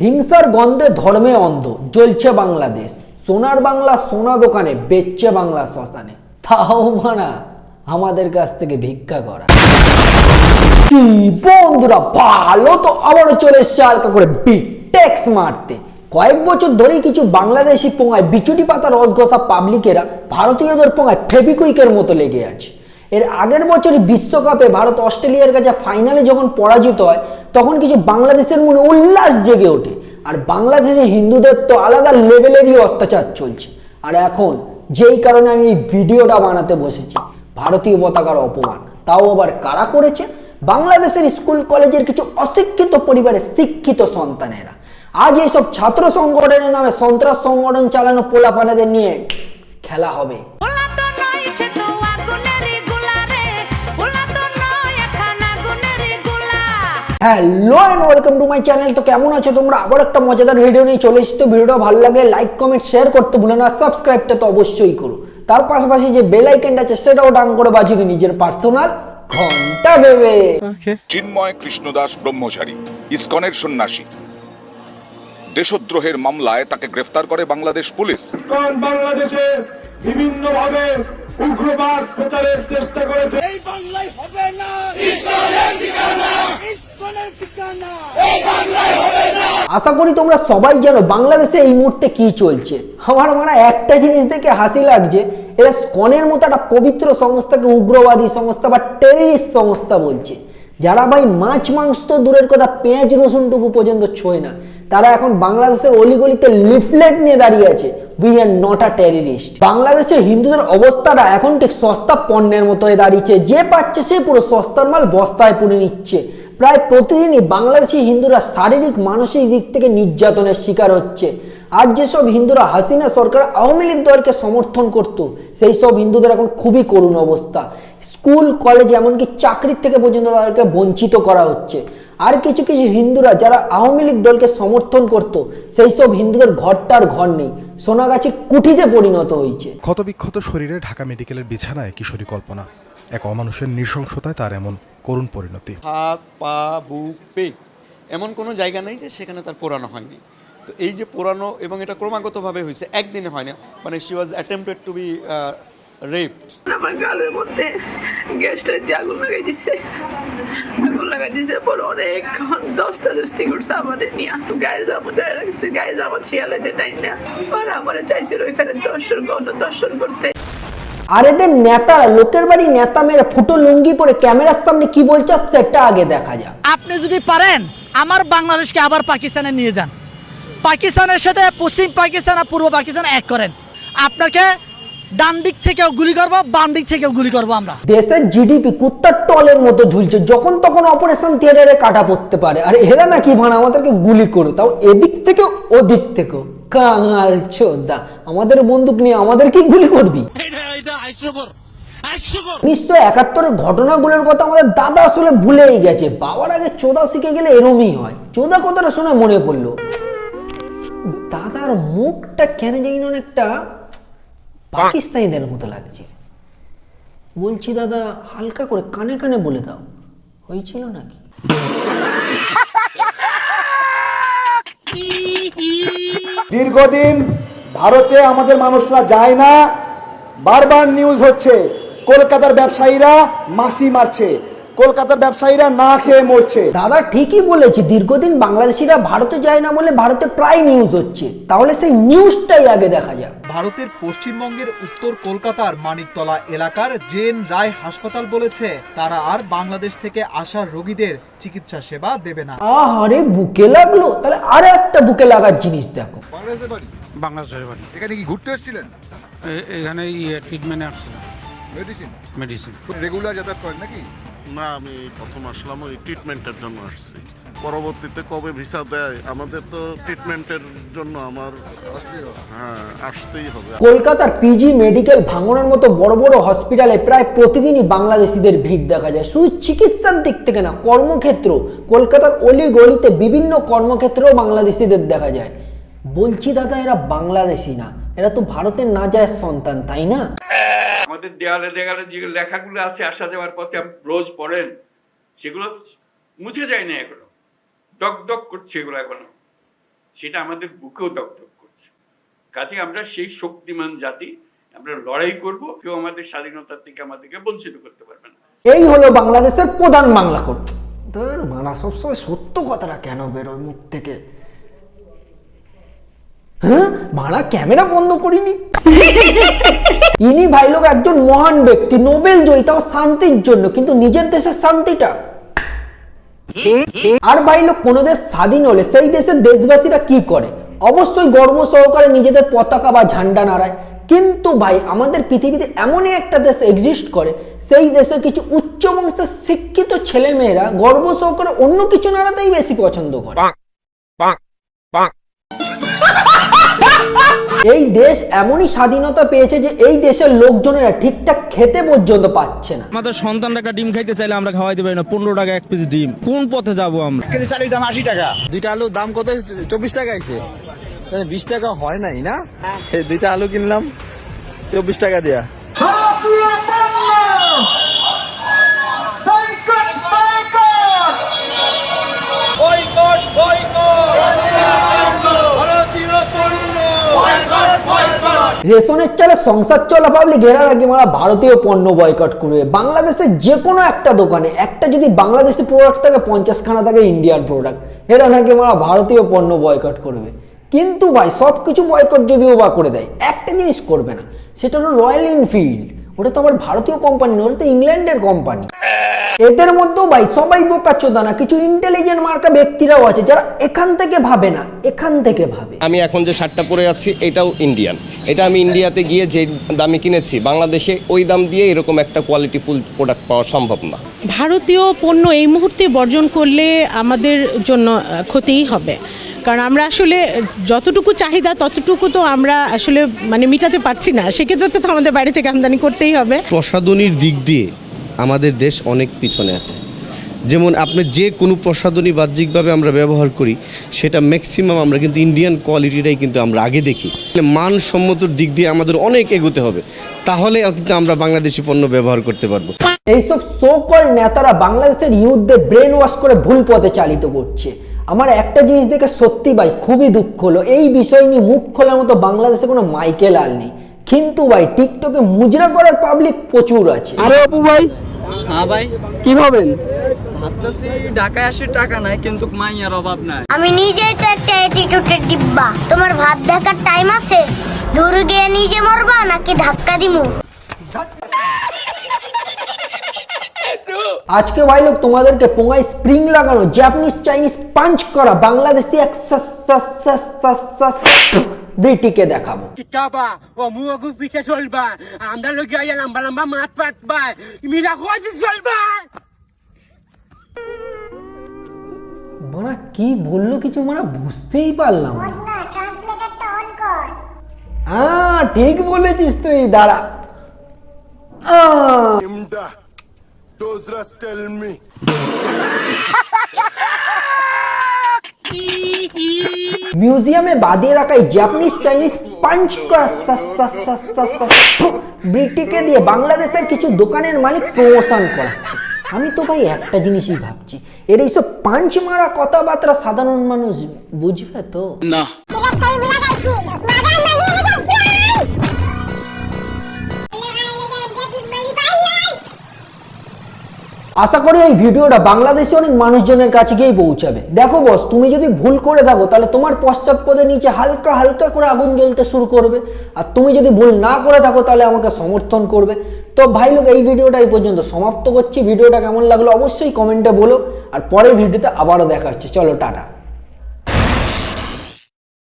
হিংসার গন্ধে ধর্মে অন্ধ জ্বলছে বাংলাদেশ। সোনার বাংলা সোনা দোকানে বেচছে বাংলা শ্মশানে, তাও মানা আমাদের কাছ থেকে ভিক্ষা করা। কি বন্ধুরা, ভালো তো আবারও চলে এসছে হালকা করে বিটেক্স মারতে। কয়েক বছর ধরেই কিছু বাংলাদেশি পোঙায় বিচুটি পাতা রসঘষা পাবলিকেরা ভারতীয়দের পোঙায় ফেবিকুইকের মতো লেগে আছে। এর আগের বছরই বিশ্বকাপে ভারত অস্ট্রেলিয়ার কাছে ফাইনালে যখন পরাজিত হয় তখন কিছু বাংলাদেশের মনে উল্লাস জেগে ওঠে। আর বাংলাদেশে হিন্দুদের তো আলাদা লেভেলেরই অত্যাচার চলছে। আর এখন যেই কারণে আমি এই ভিডিওটা বানাতে বসেছি, ভারতীয় পতাকার অপমান, তাও আবার কারা করেছে? বাংলাদেশের স্কুল কলেজের কিছু অশিক্ষিত পরিবারের শিক্ষিত সন্তানেরা। আজ এইসব ছাত্র সংগঠনের নামে সন্ত্রাস সংগঠন চালানো পোলাপানাদের নিয়ে খেলা হবে। Hello and welcome to my channel. তো কেমন আছো তোমরা? আবার একটা মজাদার ভিডিও নিয়ে চলে এসেছি। তো ভিডিওটা ভালো লাগলে লাইক কমেন্ট শেয়ার করতে ভুলো না, সাবস্ক্রাইবটা তো অবশ্যই করো। তার পাশাপাশি যে বেল আইকনটা আছে সেটাও ডান করে বাজিয়ে দিও নিজের পার্সোনাল ঘন্টা ভেবে। চিন্ময় কৃষ্ণদাস ব্রহ্মচারী, ইসকনের সন্ন্যাসী, দেশদ্রোহের মামলায় তাকে গ্রেফতার করে বাংলাদেশ পুলিশ। বাংলাদেশে বিভিন্নভাবে উগ্রবাদ প্রচারের চেষ্টা করেছে। এই বাংলায় হবে না, ইসরায়েলের ঠিকানা, ইসরায়েলের ঠিকানা, এই বাংলায় হবে না। আশা করি তোমরা সবাই জানো বাংলাদেশে এই মুহূর্তে কি চলছে। আমার মানে একটা জিনিস দেখে হাসি লাগছে, এরা স্কনের মতো একটা পবিত্র সংস্থাকে উগ্রবাদী সংস্থা বা টেররিস্ট সংস্থা বলছে। যারা ভাই মাছ মাংস তো দূরের কথা, পেঁয়াজ রসুনটুকু পর্যন্ত ছোঁয় না, তারা এখন বাংলাদেশের অলিগলিতে লিফলেট নিয়ে দাঁড়িয়ে আছে, we are not a terrorist. বাংলাদেশে হিন্দুদের অবস্থাটা এখন ঠিক সস্তা পণ্যের মতো হয়ে দাঁড়িয়েছে। যে পাচ্ছে সে পুরো সস্তার মাল বস্তায় পুরে নিচ্ছে। প্রায় প্রতিদিনই বাংলাদেশি হিন্দুরা শারীরিক মানসিক দিক থেকে নির্যাতনের শিকার হচ্ছে। আজ যেসব হিন্দুরা হাসিনা সরকার আওয়ামী লীগ দলকে সমর্থন করত, সেই সব হিন্দুদের এখন খুবই করুণ অবস্থা। স্কুল কলেজ এমনকি চাকরির থেকে পর্যন্ত তাদেরকে বঞ্চিত করা হচ্ছে। আর কিছু কিছু হিন্দুরা যারা আওয়ামী লীগ দলকে সমর্থন করত, সেই সব হিন্দুদের ঘরটার ঘর নেই, সোনাগাছি কুঠিতে পরিণত হয়েছে। ক্ষতবিক্ষত শরীরে ঢাকা মেডিকেলের বিছানায় কিশোরী কল্পনা। এক অমানুষের নৃশংসতায় তার এমন করুণ পরিণতি। হাত পা বুক পেট এমন কোনো জায়গা নেই যে সেখানে তার পোড়ানো হয়নি। তো এই যে পোড়ানো, এবং এটা ক্রমাগতভাবে হয়েছে, একদিনে হয় না। মানে she was attempted to be raped. আমার গালের মধ্যে গ্যাসটা দিয়ে আগুন লাগাই দিছে পর অনেক দস্তাদস্তি করছে আমাদের নিয়ে। গায়ে জামা দেয় রাখছে, গায়ে জামা ছিয়ালে যেটাই না, আর আমার চাইছিল ওইখানে দর্শন করতে। আর এদের নেতারা লোকের বাড়ি নেতা মেরে ফুটো লুঙ্গি পরে ক্যামেরার সামনে কি বলছে সেটা আগে দেখা যাক। আপনি যদি পারেন আমার বাংলাদেশকে আবার পাকিস্তানে নিয়ে যান, পাকিস্তানের সাথে পশ্চিম পাকিস্তান আর পূর্ব পাকিস্তান এক করেন, আপনাকে ডান দিক থেকেও গুলি করবো, বাম দিক থেকেও গুলি করবো। আমরা দেশের জিডিপি কুত্তার টলের মতো ঝুলছে, যখন তখন অপারেশন থিয়েটারে কাটা পড়তে পারে। আর এরা নাকি ভাড়া আমাদেরকে গুলি করো, তাও এদিক থেকে ওদিক থেকেও। কাঙাল চোদা, আমাদের বন্দুক নিয়ে আমাদেরকেই গুলি করবি? 1971-এর ঘটনাগুলোর কথা আমাদের দাদা আসলে ভুলেই গেছে। বাবার আগে চোদা শিখে গেলে এরমই হয়। চোদা কথাটা শুনে মনে পড়লো, দাদার মুখটা কেন জানি অনেকটা পাকিস্তানিদের মতো লাগছে। বলছি দাদা, হালকা করে কানে কানে বলে দাও, হয়েছিল নাকি? দীর্ঘদিন ভারতে আমাদের মানুষরা যায় না, বারবার নিউজ হচ্ছে কলকাতার ব্যবসায়ীরা মাসি মারছে, কলকাতার ব্যবসায়ীরা না খেয়ে মরছে। দাদা ঠিকই বলেছে, দীর্ঘদিন বাংলাদেশিরা ভারতে যায় না বলে ভারতে প্রায় নিউজ হচ্ছে। তাহলে সেই নিউজটাই আগে দেখা যাক। ভারতের পশ্চিমবঙ্গের উত্তর কলকাতার মানিকতলা এলাকার জেন রায় হাসপাতাল বলেছে তারা আর বাংলাদেশ থেকে আসা রোগীদের চিকিৎসা সেবা দেবে না। আরে বুকে লাগলো, তাহলে আর একটা বুকে লাগার জিনিস দেখো। বাংলাদেশের বাড়ি। এখানে কি ঘুরতে এসেছিলেন? এখানে ট্রিটমেন্টে আসছিলাম। মেডিসিন রেগুলার যাতায়াত করেন নাকি? না, আমি প্রথম আসলাম ওই ট্রিটমেন্টের জন্য আসছি। পরবর্তীতে কবে ভিসা দেয়, আমাদের তো ট্রিটমেন্টের জন্য আমার আসতেই হবে। কলকাতার পিজি মেডিকেল ভাঙনের মতো বড় বড় হসপিটালে প্রায় প্রতিদিনই বাংলাদেশিদের ভিড় দেখা যায়। শুধু চিকিৎসার দিক থেকে না, কর্মক্ষেত্র, কলকাতার অলি গলিতে বিভিন্ন কর্মক্ষেত্রেও বাংলাদেশিদের দেখা যায়। বলছি দাদা, এরা বাংলাদেশি না, এরা তো ভারতের না যায় সন্তান, তাই না? আমাদের দেয়ালে দেয়ালে যে লেখাগুলো আছে আসা যাওয়ার পথে রোজ পড়েন, সেগুলো মুছে যায় না, এখনো ডক ডক করছে এগুলো এখনো। সেটা আমাদের বুকেও দগদগ করছে। কাজে আমরা সেই শক্তিমান জাতি, আমরা লড়াই করব, কেউ আমাদের স্বাধীনতার থেকে আমাদেরকে বঞ্চিত করতে পারবে না। এই হলো বাংলাদেশের প্রধান বাংলা কোট। তোর মানা সবসময় সত্য কথাটা কেন বেরোয় মুখ থেকে? হ্যাঁ, মানা ক্যামেরা বন্ধ করিনি। ইনি ভাই লোক একজন মহান ব্যক্তি, নোবেল জয়ী, তাও শান্তির জন্য, কিন্তু নিজের দেশের শান্তিটা। আর ভাই লোক কোনো দেশ স্বাধীন হলে সেই দেশের দেশবাসীরা কি করে? অবশ্যই গর্ব সহকারে নিজেদের পতাকা বা ঝান্ডা নাড়ায়। কিন্তু ভাই আমাদের পৃথিবীতে এমনই একটা দেশ এক্সিস্ট করে, সেই দেশের কিছু উচ্চ বংশের শিক্ষিত ছেলে মেয়েরা গর্ব সহকারে অন্য কিছু নাড়াতেই বেশি পছন্দ করে। এই দেশ এমনই স্বাধীনতা পেয়েছে যে এই দেশের লোকজনেরা ঠিকঠাক খেতে পর্যন্ত পাচ্ছে না। আমাদের সন্তানরা একটা ডিম খাইতে চাইলে আমরা খাওয়াইতে পারি না। 15 টাকা এক পিস ডিম, কোন পথে যাবো আমরা? কেজি চালের দাম 80 টাকা। দুইটা আলুর দাম কত? 24 টাকা আছে। 20 টাকা হয় নাই না? এই দুইটা আলু কিনলাম 24 টাকা দিয়া। রেশনের চালে সংসার চলা ভাবলে ঘেরা রাখি মারা ভারতীয় পণ্য বয়কট করবে। বাংলাদেশের যে কোনো একটা দোকানে একটা যদি বাংলাদেশি প্রোডাক্ট থাকে 50 খানা থাকে ইন্ডিয়ান প্রোডাক্ট, এরা নাকি মারা ভারতীয় পণ্য বয়কট করবে। কিন্তু ভাই সবকিছু বয়কট যদিও বা করে দেয়, একটা জিনিস করবে না, সেটা হলো রয়্যাল এনফিল্ড। ওটা তো আবার ভারতীয় কোম্পানি নয়, ওটা তো ইংল্যান্ডের কোম্পানি। এদের মধ্যেও ভাই সবাই বোকাচোদা না, কিছু ইন্টেলিজেন্ট মার্কা ব্যক্তিরাও আছে যারা এখান থেকে ভাবে না, এখান থেকে ভাবে। আমি এখন যে শার্টটা পরে আছি এটাও ইন্ডিয়ান, এটা আমি ইন্ডিয়াতে গিয়ে যে দামে কিনেছি বাংলাদেশে ওই দাম দিয়ে এরকম একটা কোয়ালিটিফুল প্রোডাক্ট পাওয়া সম্ভব না। ভারতীয় পণ্য এই মুহূর্তে বর্জন করলে আমাদের জন্য ক্ষতিই হবে, কারণ আমরা আসলে যতটুকু চাহিদা ততটুকু তো আমরা আসলে মানে মিটাতে পারছি না। সেক্ষেত্রে তো আমাদের বাইরে থেকে আমদানি করতেই হবে। প্রসাধনীর দিক দিয়ে আমাদের দেশ অনেক পিছনে আছে। যেমন আপনি যে কোনো প্রসাধনী বাহ্যিকভাবে আমরা ব্যবহার করি সেটা ম্যাক্সিমাম আমরা কিন্তু ইন্ডিয়ান কোয়ালিটিটাই কিন্তু আমরা আগে দেখি। মানসম্মত দিক দিয়ে আমাদের অনেক এগোতে হবে, তাহলে কিন্তু আমরা বাংলাদেশি পণ্য ব্যবহার করতে পারবো। এইসব সো-কল নেতারা বাংলাদেশের ইউথদের ব্রেন ওয়াশ করে ভুল পথে চালিত করছে। আমার একটা জিনিস দেখে সত্যি ভাই খুবই দুঃখ হলো, এই বিষয় নিয়ে মুখ খোলার মতো বাংলাদেশে কোনো মাইকেল আল নেই। কিন্তু ভাই টিকটকে মুজরা করার পাবলিক প্রচুর আছে। আরে অপু ভাই, হ্যাঁ ভাই, কি ভাবেন? ভাবতেছি ঢাকায় আসে টাকা নাই, কিন্তু মাইয়ার অভাব নাই। আমি নিজেই তো একটা অ্যাটিটিউডের ডিব্বা। তোমার ভাব দেখার টাইম আছে? দূরে গিয়ে নিজে মরবা নাকি ধাক্কা দিমু? আজকে ভাই লোক তোমাদেরকে পোঙায় স্প্রিং লাগানো, জাপানিজ চাইনিজ পাঞ্চ করা বাংলাদেশি এক ব্রিটিকে দেখাবো। কিতাবা ও মুগু পিছে চলবা, আমরা লোক গিয়া লম্বা লম্বা মাছ পাতবা, মিলা কইতে চলবা। বড়া কি বললো কিছু মানে বুঝতেই পারলাম না। ট্রান্সলেটরটা অন কর। ঠিক বলেছিস তুই, দাঁড়া। মিউজিয়ামে বাঁধিয়ে রাখা জাপানিজ চাইনিজ পাঞ্চ করা ব্রিটিকে দিয়ে বাংলাদেশের কিছু দোকানের মালিক প্রমোশন করাচ্ছে। আমি তো ভাই একটা জিনিসই ভাবছি, এর এইসব পাঞ্চ মারা কথাবার্তা সাধারণ মানুষ বুঝবে তো না। আশা করি এই ভিডিওটা বাংলাদেশে অনেক মানুষজনের কাছে গিয়ে পৌঁছাবে। দেখো বস, তুমি যদি ভুল করে থাকো তাহলে তোমার পশ্চাৎপদের নিচে হালকা হালকা করে আগুন জ্বলতে শুরু করবে, আর তুমি যদি ভুল না করে থাকো তাহলে আমাকে সমর্থন করবে। তো ভাই লোক, এই ভিডিওটা এই পর্যন্ত সমাপ্ত করছি। ভিডিওটা কেমন লাগলো অবশ্যই কমেন্টে বলো, আর পরের ভিডিওতে আবারও দেখা হচ্ছে। চলো টাটা।